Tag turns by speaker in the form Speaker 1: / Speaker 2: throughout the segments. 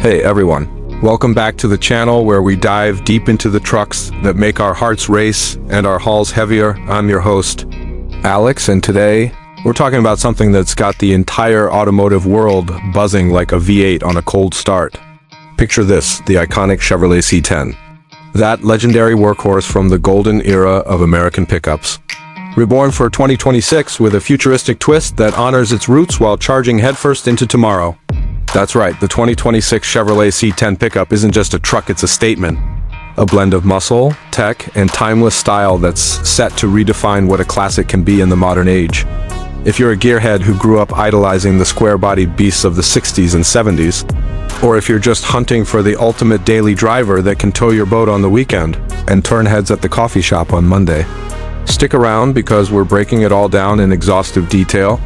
Speaker 1: Hey everyone, welcome back to the channel where we dive deep into the trucks that make our hearts race and our hauls heavier. I'm your host, Alex, and today we're talking about something that's got the entire automotive world buzzing like a V8 on a cold start. Picture this, the iconic Chevrolet C10. That legendary workhorse from the golden era of American pickups. Reborn for 2026 with a futuristic twist that honors its roots while charging headfirst into tomorrow. That's right, the 2026 Chevrolet C10 pickup isn't just a truck, it's a statement. A blend of muscle, tech, and timeless style that's set to redefine what a classic can be in the modern age. If you're a gearhead who grew up idolizing the square-bodied beasts of the 60s and 70s, or if you're just hunting for the ultimate daily driver that can tow your boat on the weekend and turn heads at the coffee shop on Monday, stick around because we're breaking it all down in exhaustive detail.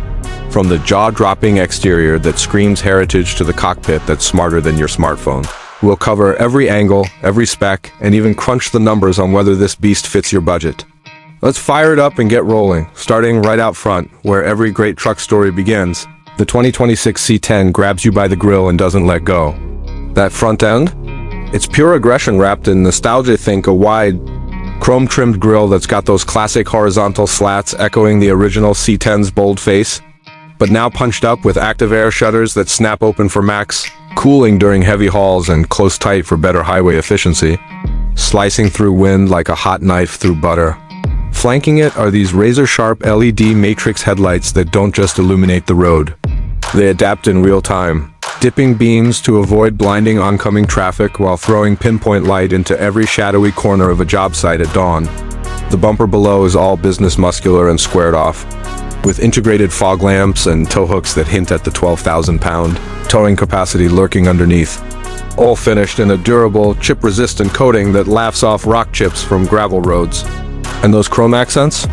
Speaker 1: From the jaw-dropping exterior that screams heritage to the cockpit that's smarter than your smartphone. We'll cover every angle, every spec, and even crunch the numbers on whether this beast fits your budget. Let's fire it up and get rolling, starting right out front, where every great truck story begins. The 2026 C10 grabs you by the grill and doesn't let go. That front end? It's pure aggression wrapped in nostalgia. Think a wide, chrome-trimmed grille that's got those classic horizontal slats echoing the original C10's bold face, but now punched up with active air shutters that snap open for max cooling during heavy hauls and close tight for better highway efficiency, slicing through wind like a hot knife through butter. Flanking it are these razor-sharp LED matrix headlights that don't just illuminate the road. They adapt in real time, dipping beams to avoid blinding oncoming traffic while throwing pinpoint light into every shadowy corner of a job site at dawn. The bumper below is all business muscular and squared off, with integrated fog lamps and tow hooks that hint at the 12,000-pound towing capacity lurking underneath. All finished in a durable, chip-resistant coating that laughs off rock chips from gravel roads. And those chrome accents?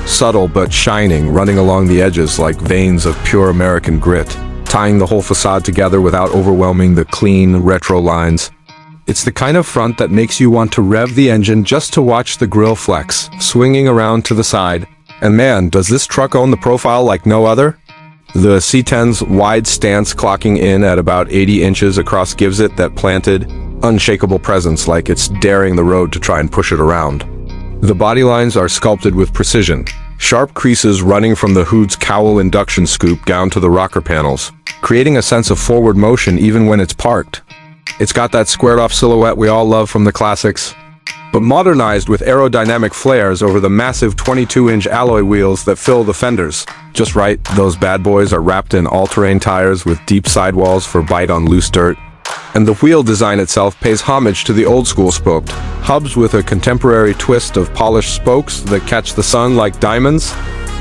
Speaker 1: Subtle but shining, running along the edges like veins of pure American grit, tying the whole facade together without overwhelming the clean, retro lines. It's the kind of front that makes you want to rev the engine just to watch the grille flex, swinging around to the side. And man, does this truck own the profile like no other? The C10's wide stance clocking in at about 80 inches across gives it that planted, unshakable presence like it's daring the road to try and push it around. The body lines are sculpted with precision, sharp creases running from the hood's cowl induction scoop down to the rocker panels, creating a sense of forward motion even when it's parked. It's got that squared-off silhouette we all love from the classics, but modernized with aerodynamic flares over the massive 22-inch alloy wheels that fill the fenders. Just right, those bad boys are wrapped in all-terrain tires with deep sidewalls for bite on loose dirt. And the wheel design itself pays homage to the old-school spoked hubs with a contemporary twist of polished spokes that catch the sun like diamonds.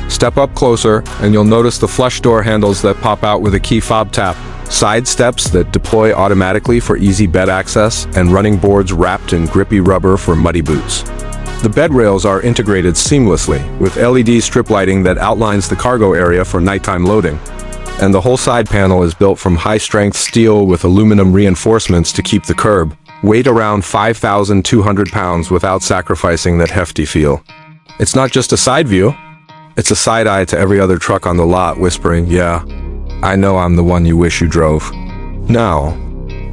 Speaker 1: Step up closer, and you'll notice the flush door handles that pop out with a key fob tap, side steps that deploy automatically for easy bed access, and running boards wrapped in grippy rubber for muddy boots. The bed rails are integrated seamlessly, with LED strip lighting that outlines the cargo area for nighttime loading. And the whole side panel is built from high-strength steel with aluminum reinforcements to keep the curb weight around 5,200 pounds without sacrificing that hefty feel. It's not just a side view, it's a side eye to every other truck on the lot whispering, yeah, I know I'm the one you wish you drove. Now,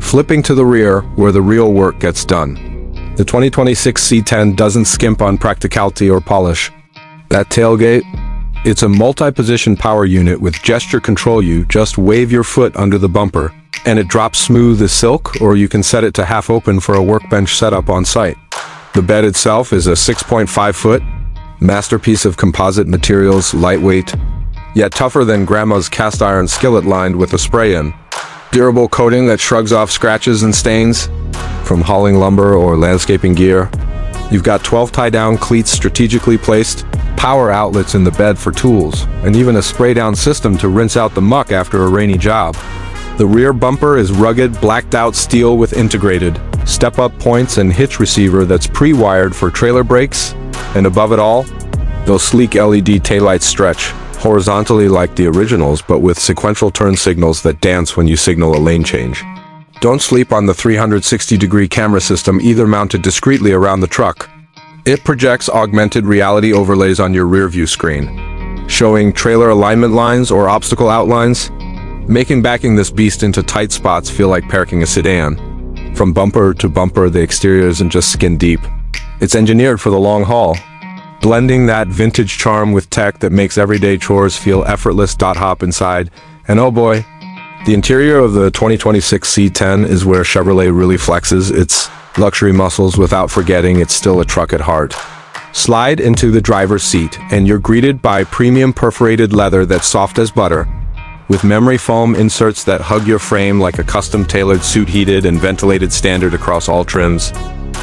Speaker 1: flipping to the rear where the real work gets done. The 2026 C10 doesn't skimp on practicality or polish. That tailgate? It's a multi-position power unit with gesture control. You just wave your foot under the bumper, and it drops smooth as silk, or you can set it to half open for a workbench setup on site. The bed itself is a 6.5-foot masterpiece of composite materials, lightweight, yet tougher than grandma's cast iron skillet lined with a spray-in. Durable coating that shrugs off scratches and stains from hauling lumber or landscaping gear. You've got 12 tie-down cleats strategically placed, power outlets in the bed for tools, and even a spray-down system to rinse out the muck after a rainy job. The rear bumper is rugged, blacked-out steel with integrated step-up points and hitch receiver that's pre-wired for trailer brakes. And above it all, those sleek LED taillights stretch horizontally like the originals, but with sequential turn signals that dance when you signal a lane change. Don't sleep on the 360-degree camera system either, mounted discreetly around the truck. It projects augmented reality overlays on your rear view screen, showing trailer alignment lines or obstacle outlines. making backing this beast into tight spots feel like parking a sedan. From bumper to bumper, the exterior isn't just skin deep. It's engineered for the long haul, blending that vintage charm with tech that makes everyday chores feel effortless. Hop inside, and oh boy, the interior of the 2026 C10 is where Chevrolet really flexes its luxury muscles without forgetting it's still a truck at heart. Slide into the driver's seat, and you're greeted by premium perforated leather that's soft as butter, with memory foam inserts that hug your frame like a custom-tailored suit, heated and ventilated standard across all trims.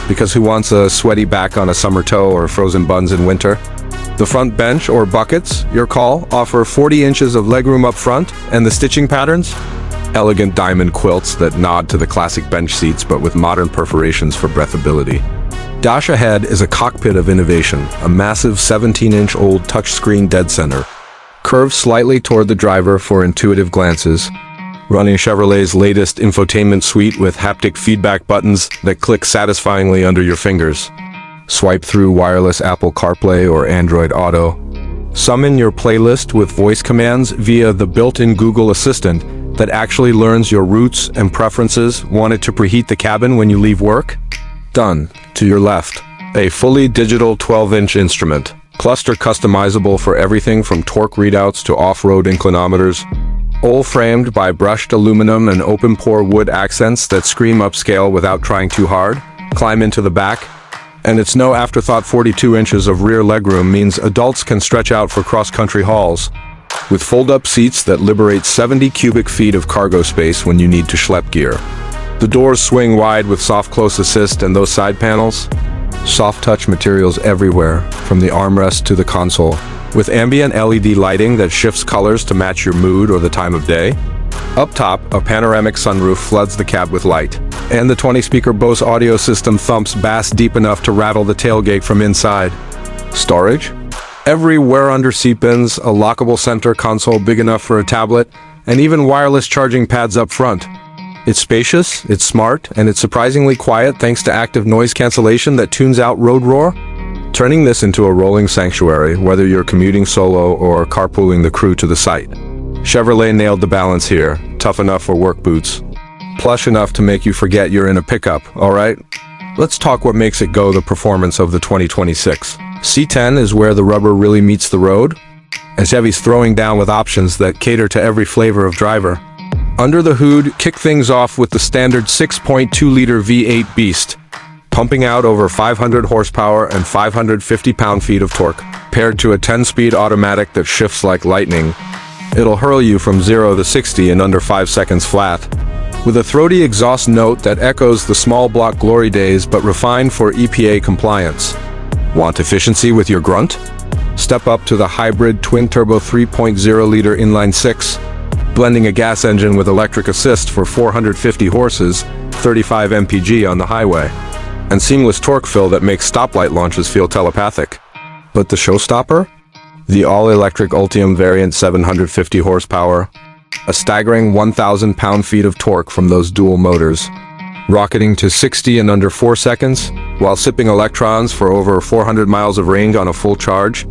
Speaker 1: Because who wants a sweaty back on a summer toe or frozen buns in winter? The front bench, or buckets, your call, offer 40 inches of legroom up front, and the stitching patterns? Elegant diamond quilts that nod to the classic bench seats but with modern perforations for breathability. Dash ahead is a cockpit of innovation, a massive 17-inch old touchscreen dead center, curved slightly toward the driver for intuitive glances, running Chevrolet's latest infotainment suite with haptic feedback buttons that click satisfyingly under your fingers. Swipe through wireless Apple CarPlay or Android Auto. Summon your playlist with voice commands via the built-in Google Assistant that actually learns your routes and preferences. Want it to preheat the cabin when you leave work? Done. To your left, a fully digital 12-inch instrument, cluster customizable for everything from torque readouts to off-road inclinometers, all framed by brushed aluminum and open-pore wood accents that scream upscale without trying too hard. Climb into the back, and it's no afterthought. 42 inches of rear legroom means adults can stretch out for cross-country hauls, with fold-up seats that liberate 70 cubic feet of cargo space when you need to schlep gear. The doors swing wide with soft close assist, and those side panels? Soft touch materials everywhere, from the armrest to the console, with ambient LED lighting that shifts colors to match your mood or the time of day. Up top, a panoramic sunroof floods the cab with light, and the 20-speaker Bose audio system thumps bass deep enough to rattle the tailgate from inside. Storage? Everywhere under seat bins, a lockable center console big enough for a tablet, and even wireless charging pads up front. It's spacious, it's smart, and it's surprisingly quiet thanks to active noise cancellation that tunes out road roar, turning this into a rolling sanctuary, whether you're commuting solo or carpooling the crew to the site. Chevrolet nailed the balance here, tough enough for work boots, plush enough to make you forget you're in a pickup, alright? Let's talk what makes it go. The performance of the 2026 C10 is where the rubber really meets the road, and Chevy's throwing down with options that cater to every flavor of driver. Under the hood, kick things off with the standard 6.2-liter V8 beast, pumping out over 500 horsepower and 550 pound-feet of torque. Paired to a 10-speed automatic that shifts like lightning, it'll hurl you from 0 to 60 in under 5 seconds flat, with a throaty exhaust note that echoes the small block glory days but refined for EPA compliance. Want efficiency with your grunt? Step up to the hybrid twin-turbo 3.0-liter inline-six, blending a gas engine with electric assist for 450 horses, 35 mpg on the highway, and seamless torque fill that makes stoplight launches feel telepathic. But the showstopper? The all-electric Ultium variant, 750 horsepower, a staggering 1,000 pound-feet of torque from those dual motors, rocketing to 60 in under 4 seconds, while sipping electrons for over 400 miles of range on a full charge.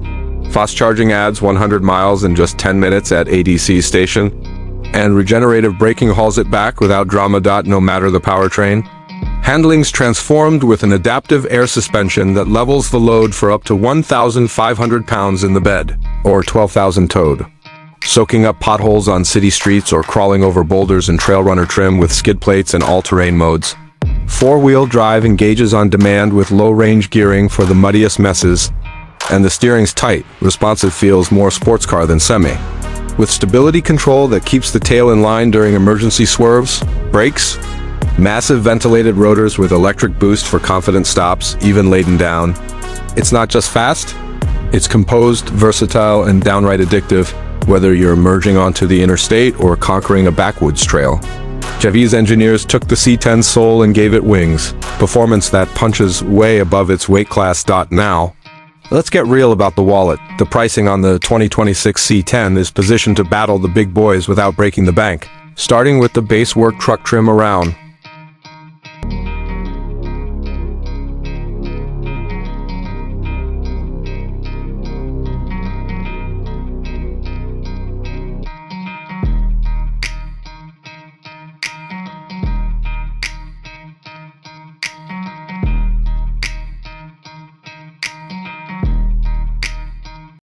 Speaker 1: Fast charging adds 100 miles in just 10 minutes at ADC station, and regenerative braking hauls it back without drama. No matter the powertrain, handling's transformed with an adaptive air suspension that levels the load for up to 1,500 pounds in the bed, or 12,000 towed, soaking up potholes on city streets or crawling over boulders in trail runner trim with skid plates and all-terrain modes. Four-wheel drive engages on demand with low-range gearing for the muddiest messes, and the steering's tight, responsive, feels more sports car than semi, with stability control that keeps the tail in line during emergency swerves. Brakes? Massive ventilated rotors with electric boost for confident stops, even laden down. It's not just fast, it's composed, versatile, and downright addictive, whether you're merging onto the interstate or conquering a backwoods trail. Chevy's engineers took the C10's soul and gave it wings, performance that punches way above its weight class. Now, let's get real about the wallet. The pricing on the 2026 C10 is positioned to battle the big boys without breaking the bank. Starting with the base work truck trim around